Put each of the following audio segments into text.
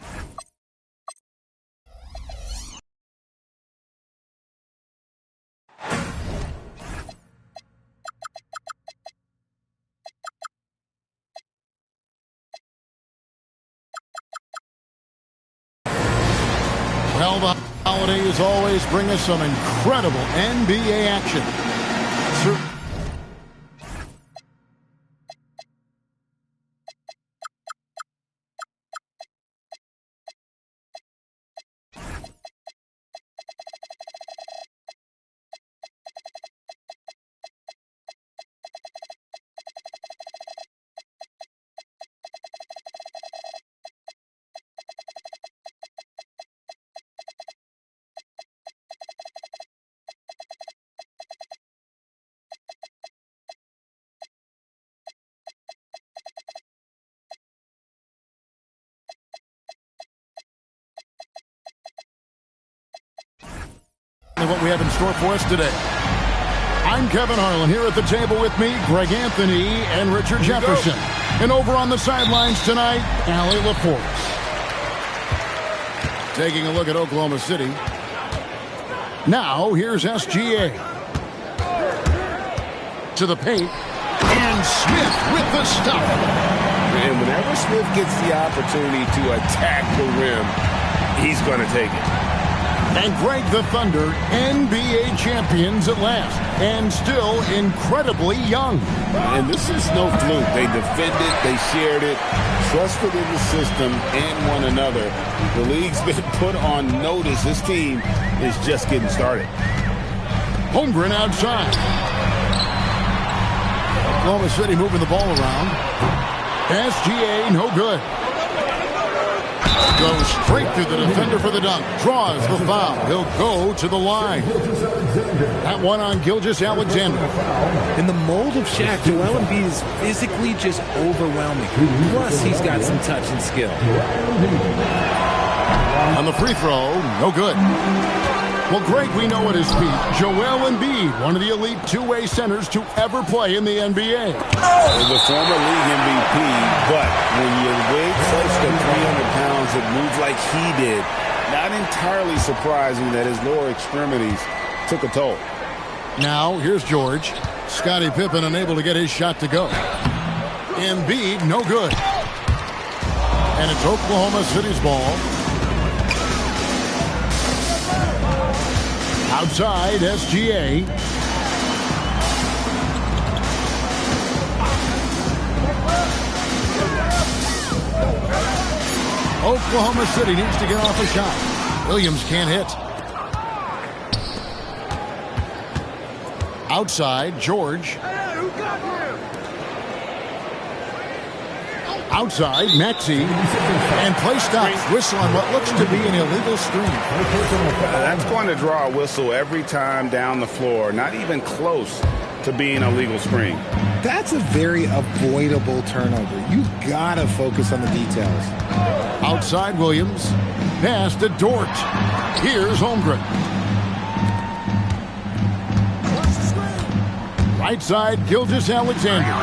Well, the holidays always bring us some incredible NBA action. What we have in store for us today. I'm Kevin Harlan. Here at the table with me, Greg Anthony and Richard Jefferson. And over on the sidelines tonight, Allie LaForce. Taking a look at Oklahoma City. Now, here's SGA. To the paint. And Smith with the stuff. And whenever Smith gets the opportunity to attack the rim, he's going to take it. And Greg, the Thunder, NBA champions at last, and still incredibly young. And this is no fluke. They defended, they shared it, trusted in the system and one another. The league's been put on notice. This team is just getting started. Holmgren outside. Oklahoma City moving the ball around. SGA, no good. Goes straight through the defender for the dunk. Draws the foul. He'll go to the line. That one on Gilgeous-Alexander. In the mold of Shaq, Joel Embiid is physically just overwhelming. Plus, he's got some touch and skill. On the free throw, no good. Well, Greg, we know at his feet, Joel Embiid, one of the elite two-way centers to ever play in the NBA. The former league MVP, but when you weigh close to 300 pounds and move like he did, not entirely surprising that his lower extremities took a toll. Now, here's George. Scottie Pippen unable to get his shot to go. Embiid, no good. And it's Oklahoma City's ball. Outside, SGA. Oklahoma City needs to get off a shot. Williams can't hit. Outside, George. Outside, Maxey. And play stops. Whistle on what looks to be an illegal screen. That's going to draw a whistle every time down the floor. Not even close to being a legal screen. That's a very avoidable turnover. You got to focus on the details. Outside, Williams. Pass to Dort. Here's Holmgren. Right side, Gilgeous-Alexander.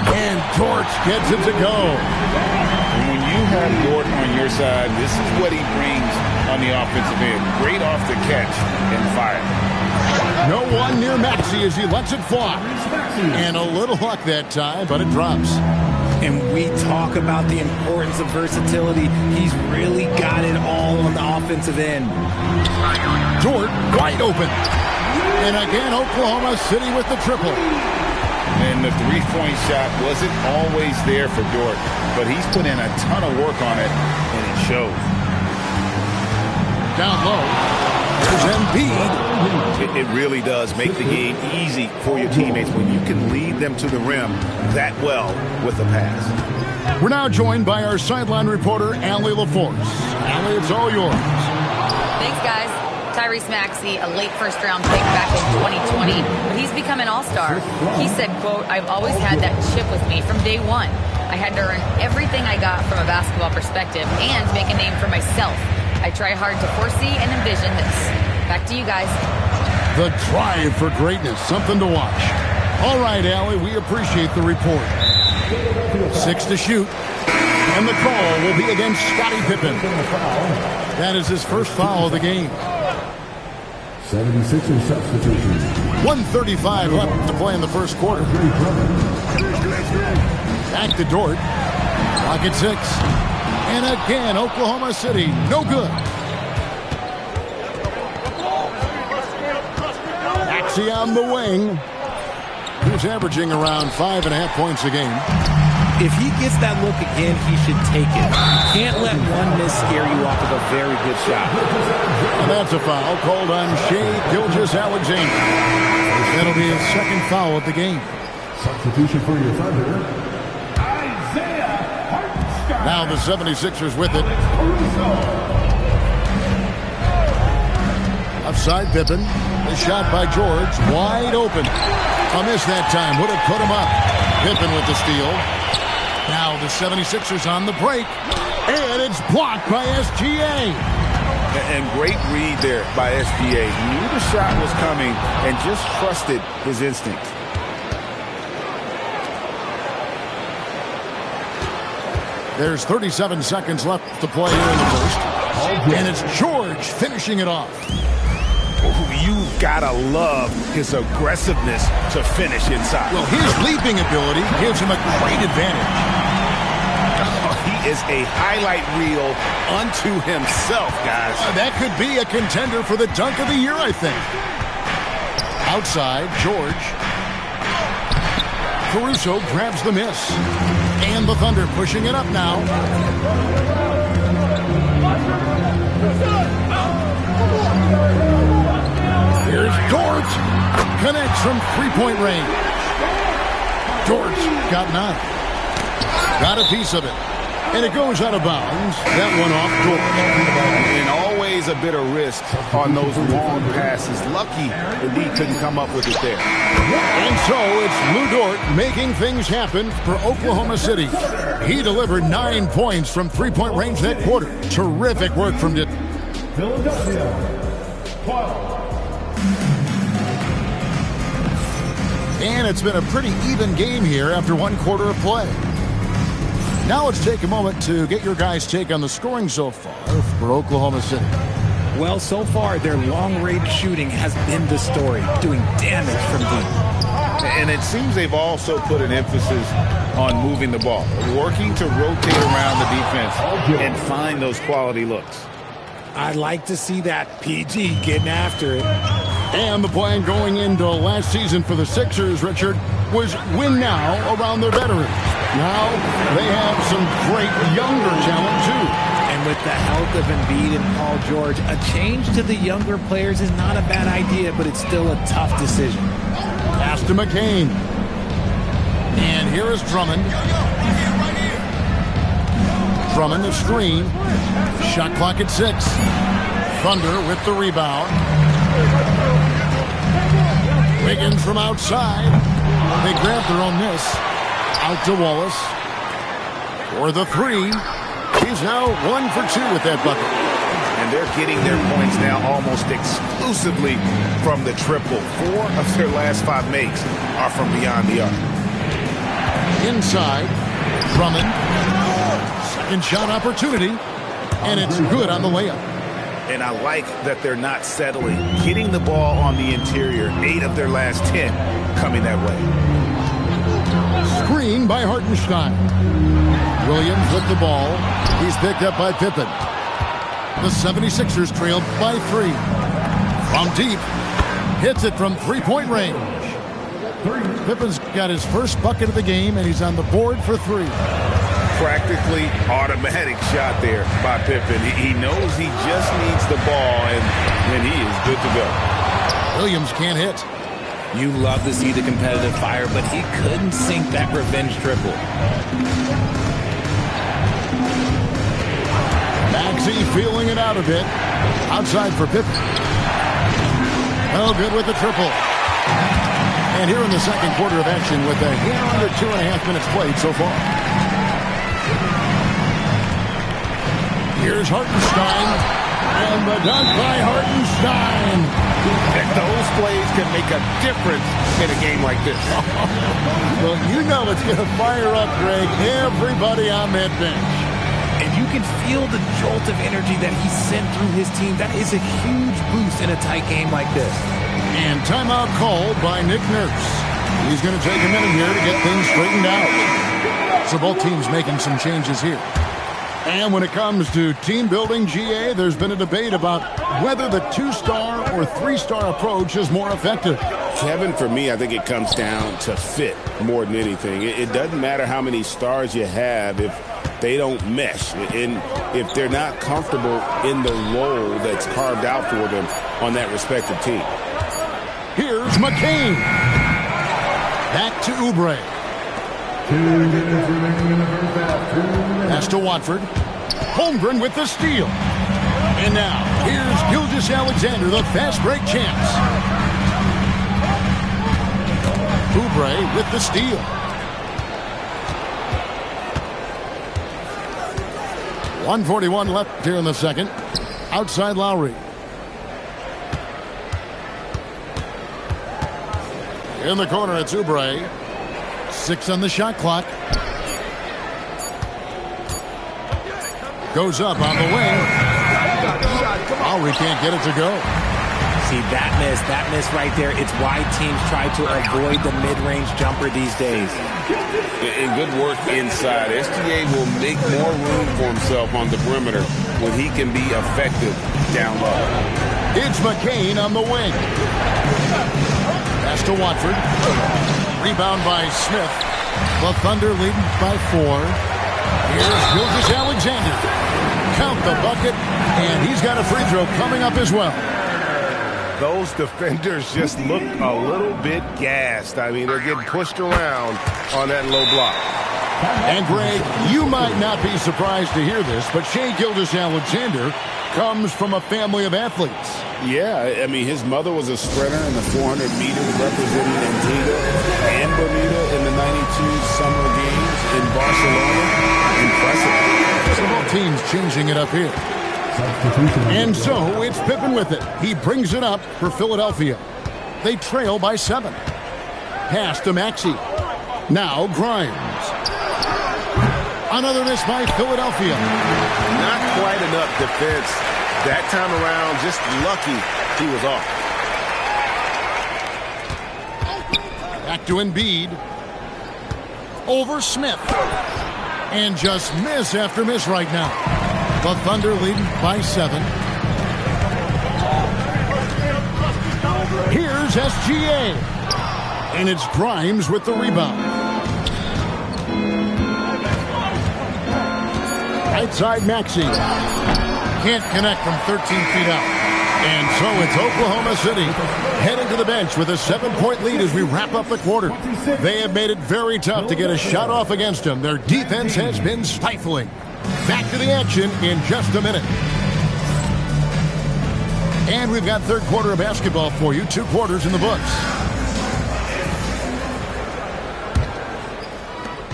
And Dort gets it to go. And when you have Dort on your side, this is what he brings on the offensive end. Great off the catch and fire. No one near Maxey as he lets it fly. And a little luck that time, but it drops. And we talk about the importance of versatility. He's really got it all on the offensive end. Dort wide open. And again, Oklahoma City with the triple. And the three-point shot wasn't always there for Dort, but he's put in a ton of work on it, and it shows. Down low. There's Embiid. It really does make the game easy for your teammates when you can lead them to the rim that well with a pass. We're now joined by our sideline reporter, Allie LaForce. Allie, it's all yours. Thanks, guys. Tyrese Maxey, a late first-round pick back in 2020, but he's become an all-star. He said, quote, "I've always had that chip with me from day one. I had to earn everything I got from a basketball perspective and make a name for myself. I try hard to foresee and envision this." Back to you guys. The drive for greatness, something to watch. All right, Allie, we appreciate the report. 6 to shoot. And the call will be against Scottie Pippen. That is his first foul of the game. 76ers substitution. 1:35 left to play in the first quarter. Back to Dort. Clock at 6. And again, Oklahoma City, no good. Maxey on the wing. He's averaging around 5.5 points a game. If he gets that look again, he should take it. Can't let one miss scare you off of a very good shot. And that's a foul called on Shai Gilgeous-Alexander. That'll be his second foul of the game. Substitution for your Thunder. Now the 76ers with it. Outside Pippen. The shot by George. Wide open. A miss that time. Would have put him up. Pippen with the steal. Now the 76ers on the break. And it's blocked by SGA. And great read there by SGA. He knew the shot was coming and just trusted his instinct. There's 37 seconds left to play here in the first. And it's George finishing it off. You've got to love his aggressiveness to finish inside. Well, his leaping ability gives him a great advantage. He is a highlight reel unto himself, guys. That could be a contender for the dunk of the year, I think. Outside, George. Caruso grabs the miss. And the Thunder pushing it up now. Here's Dort. Connects from three-point range. Dort got 9. Got a piece of it. And it goes out of bounds. That one off Dort. And always a bit of risk on those long passes. Lucky that he couldn't come up with it there. And so it's Lu Dort making things happen for Oklahoma City. He delivered 9 points from three-point range that quarter. Terrific work from Dort. Philadelphia. 12. And it's been a pretty even game here after one quarter of play. Now let's take a moment to get your guys' take on the scoring so far for Oklahoma City. Well, so far, their long-range shooting has been the story, doing damage from deep. And it seems they've also put an emphasis on moving the ball, working to rotate around the defense and find those quality looks. I'd like to see that. PG getting after it. And the plan going into last season for the Sixers, Richard, was win now around their veterans. Now they have some great younger talent, too. And with the health of Embiid and Paul George, a change to the younger players is not a bad idea, but it's still a tough decision. Pass to McCain. And here is Drummond. Drummond the screen. Shot clock at 6. Thunder with the rebound. Wiggins from outside. They grab their own miss. Out to Wallace. For the 3. He's now 1 for 2 with that bucket. And they're getting their points now almost exclusively from the triple. 4 of their last 5 makes are from beyond the arc. Inside. Drummond. Second shot opportunity. And it's good on the layup. And I like that they're not settling. Hitting the ball on the interior. 8 of their last 10 coming that way. Screen by Hartenstein. Williams with the ball. He's picked up by Pippen. The 76ers trailed by 3. From deep. Hits it from three-point range. Pippen's got his first bucket of the game, and he's on the board for 3. Practically automatic shot there by Pippen. He knows he just needs the ball, and then he is good to go. Williams can't hit. You love to see the competitive fire, but he couldn't sink that revenge triple. Maxey feeling it out a bit. Outside for Pippen. Oh, good with the triple. And here in the second quarter of action with a hair under 2.5 minutes played so far. Here's Hartenstein. And the dunk by Hartenstein. Those plays can make a difference in a game like this. Well, you know it's going to fire up, Greg, everybody on that bench. And you can feel the jolt of energy that he sent through his team. That is a huge boost in a tight game like this. And timeout called by Nick Nurse. He's going to take a minute here to get things straightened out. So both teams making some changes here. And when it comes to team building, GA, there's been a debate about whether the 2-star or 3-star approach is more effective. Kevin, for me, I think it comes down to fit more than anything. It doesn't matter how many stars you have if they don't mesh, and if they're not comfortable in the role that's carved out for them on that respective team. Here's McCain. Back to Oubre. 2 minutes remaining in the first half. 2 minutes. Pass to Watford. Holmgren with the steal. And now, here's Gilgeous-Alexander, the fast break champs. Oubre with the steal. .141 left here in the second. Outside Lowry. In the corner, it's Oubre. 6 on the shot clock. Goes up on the wing. Lowry can't get it to go. See, that miss right there, it's why teams try to avoid the mid-range jumper these days. And good work inside. SGA will make more room for himself on the perimeter when he can be effective down low. It's McCain on the wing. Pass to Watford. Rebound by Smith. The Thunder leading by 4. Here's Gilgeous-Alexander. Count the bucket, and he's got a free throw coming up as well. Those defenders just look a little bit gassed. I mean, they're getting pushed around on that low block. And, Greg, you might not be surprised to hear this, but Shai Gilgeous-Alexander comes from a family of athletes. Yeah, I mean, his mother was a sprinter in the 400 meters representing Antigua and Bermuda in the 92 Summer Games in Barcelona. Impressive. So both teams changing it up here. And so it's Pippen with it. He brings it up for Philadelphia. They trail by 7. Pass to Maxey. Now Grimes. Another miss by Philadelphia. Not quite enough defense that time around. Just lucky he was off. Back to Embiid. Over Smith. And just miss after miss right now. The Thunder leading by 7. Here's SGA. And it's Grimes with the rebound. Right side Maxey. Can't connect from 13 feet out. And so it's Oklahoma City heading to the bench with a 7-point lead as we wrap up the quarter. They have made it very tough to get a shot off against them. Their defense has been stifling. Back to the action in just a minute. And we've got third quarter of basketball for you. 2 quarters in the books.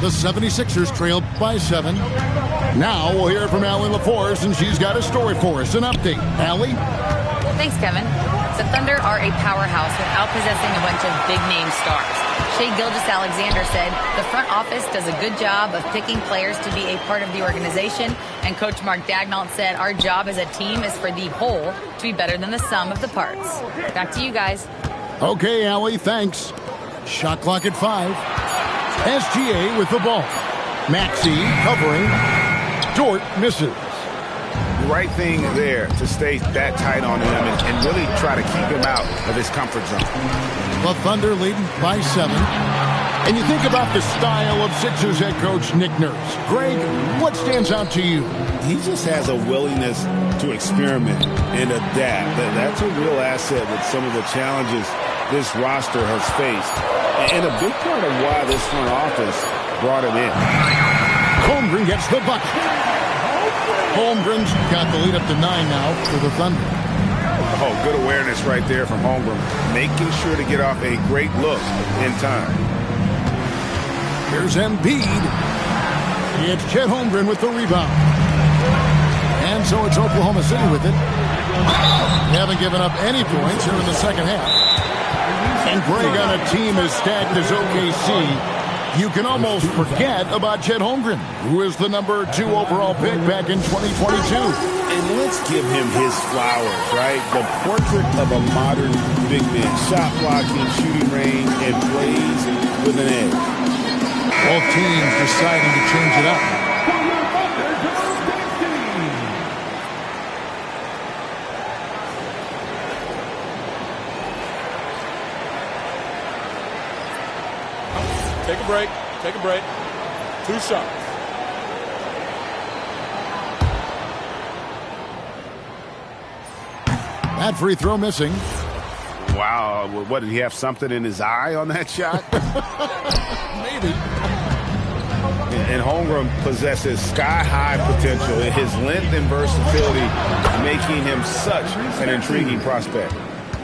The 76ers trail by 7. Now we'll hear from Allie LaForce, and she's got a story for us. An update. Allie? Thanks, Kevin. The Thunder are a powerhouse without possessing a bunch of big-name stars. Shai Gilgeous-Alexander said the front office does a good job of picking players to be a part of the organization, and Coach Mark Daigneault said our job as a team is for the whole to be better than the sum of the parts. Back to you guys. Okay, Allie, thanks. Shot clock at 5. SGA with the ball. Maxey covering. Dort misses. Right thing there to stay that tight on him and really try to keep him out of his comfort zone. The Thunder leading by 7. And you think about the style of Sixers head coach Nick Nurse. Greg, what stands out to you? He just has a willingness to experiment and adapt. That's a real asset with some of the challenges this roster has faced. And a big part of why this front office brought him in. Holmgren gets the bucket. Holmgren's got the lead up to 9 now for the Thunder. Oh, good awareness right there from Holmgren. Making sure to get off a great look in time. Here's Embiid. It's Chet Holmgren with the rebound. And so it's Oklahoma City with it. They haven't given up any points here in the second half. And Greg, on a team as stacked as OKC, you can almost forget about Chet Holmgren, who is the number 2 overall pick back in 2022. And let's give him his flowers, right? The portrait of a modern big man. Shot blocking, shooting range, and plays with an edge. Both teams deciding to change it up. Take a break. Take a break. 2 shots. That free throw missing. Wow. What, did he have something in his eye on that shot? Maybe. And Holmgren possesses sky-high potential. His length and versatility making him such an intriguing prospect.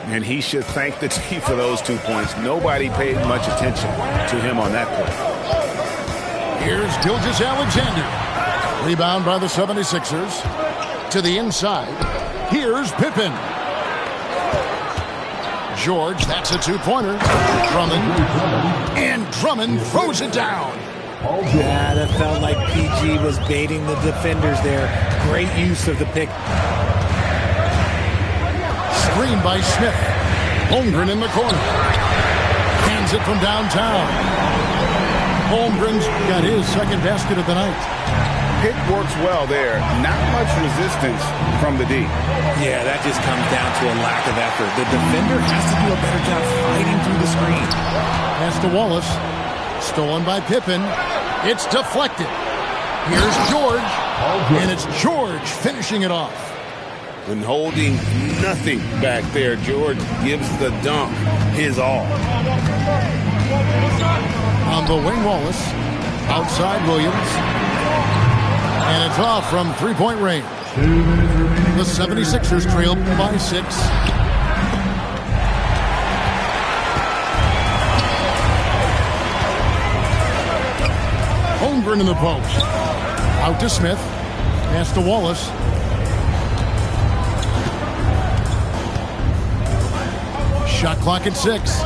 And he should thank the team for those 2 points. Nobody paid much attention to him on that play. Here's Gilgeous-Alexander. Rebound by the 76ers. To the inside. Here's Pippen. George, that's a 2-pointer. Drummond. And Drummond throws it down. Yeah, that felt like PG was baiting the defenders there. Great use of the pick. Screen by Smith. Holmgren in the corner. Hands it from downtown. Holmgren's got his second basket of the night. Pick works well there. Not much resistance from the D. Yeah, that just comes down to a lack of effort. The defender has to do a better job fighting through the screen. Pass to Wallace. Stolen by Pippen. It's deflected. Here's George. And it's George finishing it off. When holding nothing back there, George gives the dunk his all. On the wing, Wallace. Outside, Williams. And it's off from three-point range. The 76ers trail by 6. Holmgren in the post. Out to Smith. Pass to Wallace. Shot clock at 6.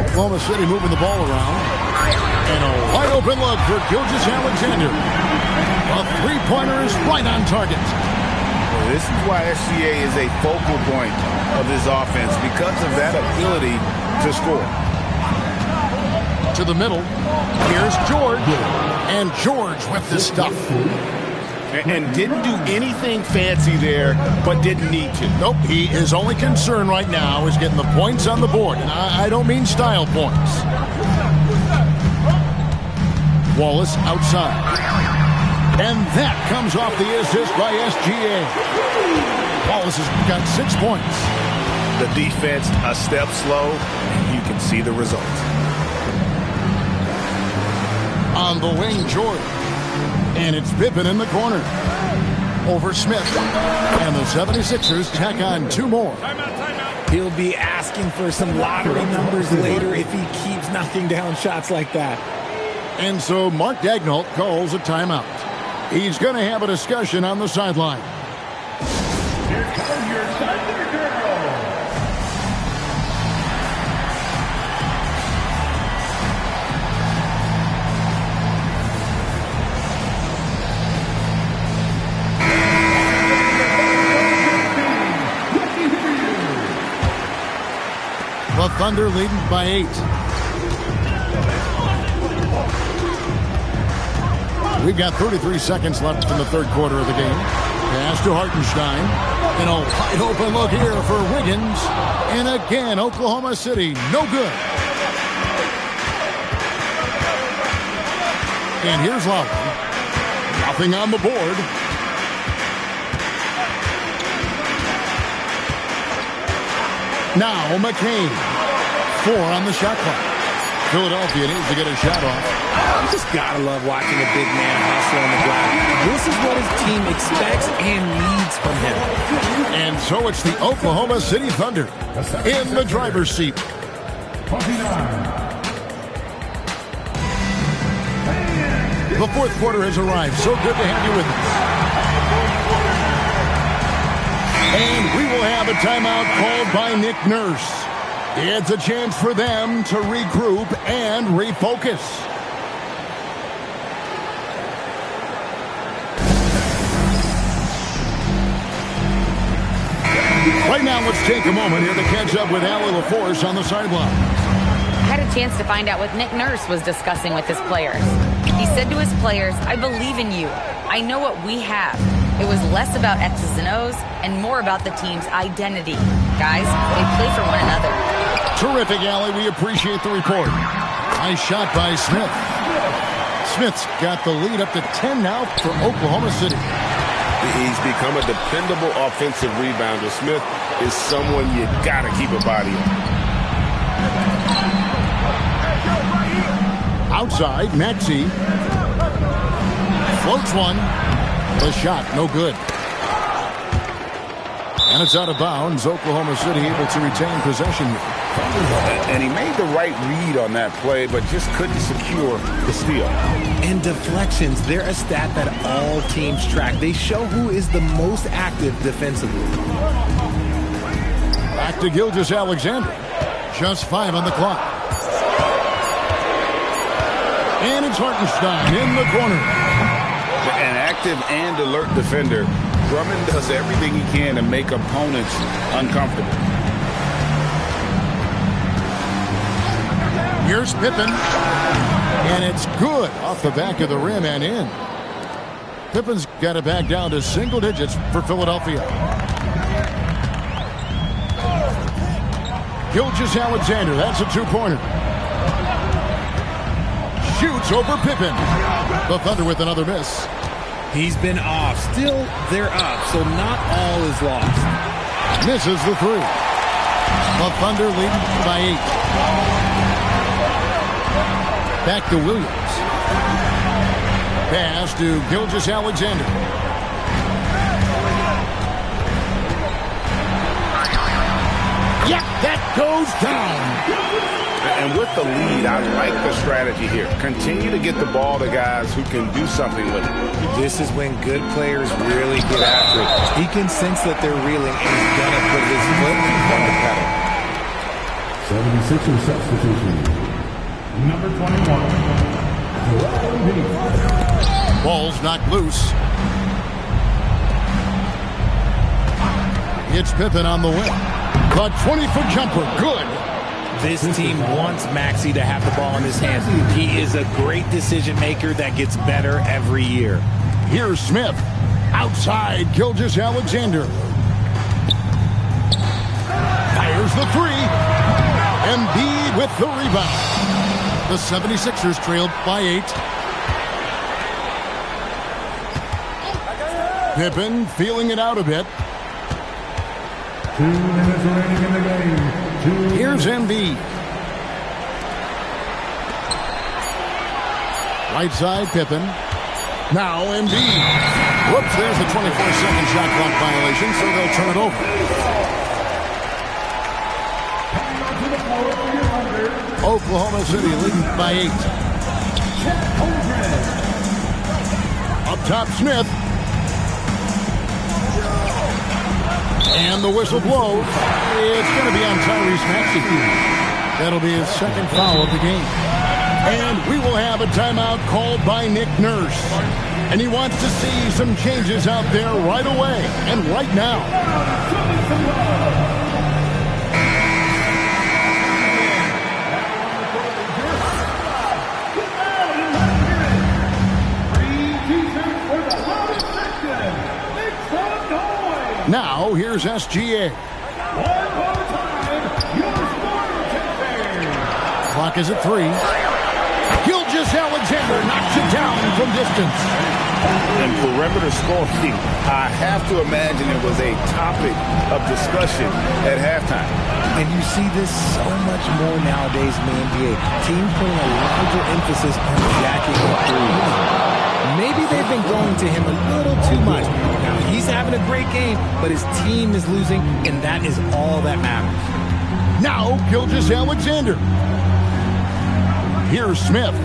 Oklahoma City moving the ball around. And a wide open look for Gilgeous-Alexander. A three-pointer is right on target. This is why SGA is a focal point of this offense, because of that ability to score. To the middle. Here's George. And George with the stuff. And didn't do anything fancy there, but didn't need to. Nope, his only concern right now is getting the points on the board. And I don't mean style points. Wallace outside. And that comes off the assist by SGA. Wallace has got 6 points. The defense a step slow, and you can see the result. On the wing, George. And it's Pippen in the corner. Over Smith. And the 76ers tack on 2 more. He'll be asking for some lottery numbers later if he keeps knocking down shots like that. And so Mark Daigneault calls a timeout. He's going to have a discussion on the sideline. Here comes your Thunder Girl. The Thunder leading by 8. We've got 33 seconds left in the third quarter of the game. Pass to Hartenstein. And a wide open look here for Wiggins. And again, Oklahoma City, no good. And here's Lowry. Nothing on the board. Now McCain. 4 on the shot clock. Philadelphia needs to get a shot off. You just gotta love watching a big man hustle on the glass. This is what his team expects and needs from him. And so it's the Oklahoma City Thunder in the driver's seat. 29. The fourth quarter has arrived. So good to have you with us. And we will have a timeout called by Nick Nurse. It's a chance for them to regroup and refocus. Right now, let's take a moment here to catch up with Allie LaForce on the sideline. I had a chance to find out what Nick Nurse was discussing with his players. He said to his players, "I believe in you. I know what we have." It was less about X's and O's and more about the team's identity. Guys, they play for one another. Terrific, Allie. We appreciate the report. Nice shot by Smith. Smith's got the lead up to 10 now for Oklahoma City. He's become a dependable offensive rebounder. Smith is someone you got to keep a body on. Outside, Maxey. Floats one. The shot, no good. And it's out of bounds. Oklahoma City able to retain possession here. And he made the right read on that play, but just couldn't secure the steal. And deflections, they're a stat that all teams track. They show who is the most active defensively. Back to Gilgeous-Alexander. Just 5 on the clock. And it's Hartenstein in the corner. An active and alert defender. Drummond does everything he can to make opponents uncomfortable. Here's Pippen. And it's good off the back of the rim and in. Pippen's got it back down to single digits for Philadelphia. Gilgeous-Alexander, that's a two-pointer. Shoots over Pippen. The Thunder with another miss. He's been off. Still, they're up, so not all is lost. Misses the three. The Thunder lead by 8. Back to Williams. Pass to Gilgeous-Alexander. Yep, that goes down. And with the lead, I like the strategy here. Continue to get the ball to guys who can do something with it. This is when good players really get after it. He can sense that they're reeling, and he's going to put his foot on the pedal. 76er substitution. Number 21. Joel Embiid. Ball's knocked loose. It's Pippen on the wing. The 20-foot jumper, good. This team wants Maxey to have the ball in his hands. He is a great decision maker that gets better every year. Here's Smith. Outside, Gilgeous-Alexander. Fires the three. Embiid with the rebound. The 76ers trailed by 8. Pippen feeling it out a bit. 2 minutes remaining in the game. Here's Embiid. Right side, Pippen. Now Embiid. Whoops, there's a 24-second shot clock violation, so they'll turn it over. Oklahoma City leading by 8. Up top, Smith. And the whistle blows. It's going to be on Tyrese Maxey. That'll be his second foul of the game. And we will have a timeout called by Nick Nurse. And he wants to see some changes out there right away and right now. Now, here's SGA. Clock is at 3. Gilgeous-Alexander knocks it down from distance. And perimeter scoring, I have to imagine it was a topic of discussion at halftime. And you see this so much more nowadays in the NBA. Teams putting a larger emphasis on jacking up threes. Maybe they've been going to him a little too much. Now, he's having a great game, but his team is losing, and that is all that matters. Now, Gilgeous-Alexander. Here's Smith.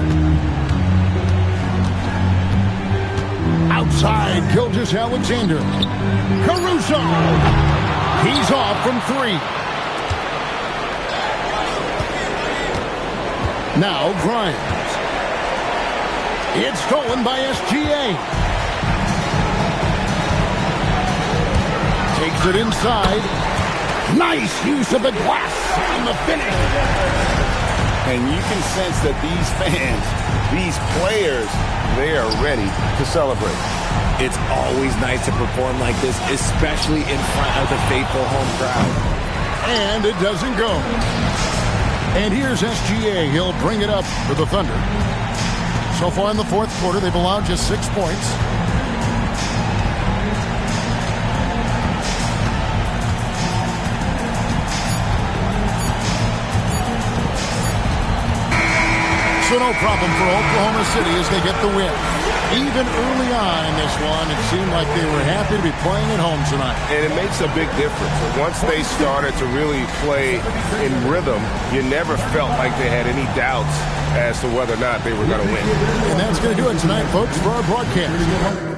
Outside, Gilgeous-Alexander. Caruso. He's off from 3. Now Grimes. It's stolen by SGA. Takes it inside. Nice use of the glass on the finish. And you can sense that these fans, these players, they are ready to celebrate. It's always nice to perform like this, especially in front of the faithful home crowd. And it doesn't go. And here's SGA. He'll bring it up for the Thunder. So far in the fourth quarter, they've allowed just 6 points. So no problem for Oklahoma City as they get the win. Even early on in this one, it seemed like they were happy to be playing at home tonight. And it makes a big difference. Once they started to really play in rhythm, you never felt like they had any doubts as to whether or not they were going to win. And that's going to do it tonight, folks, for our broadcast.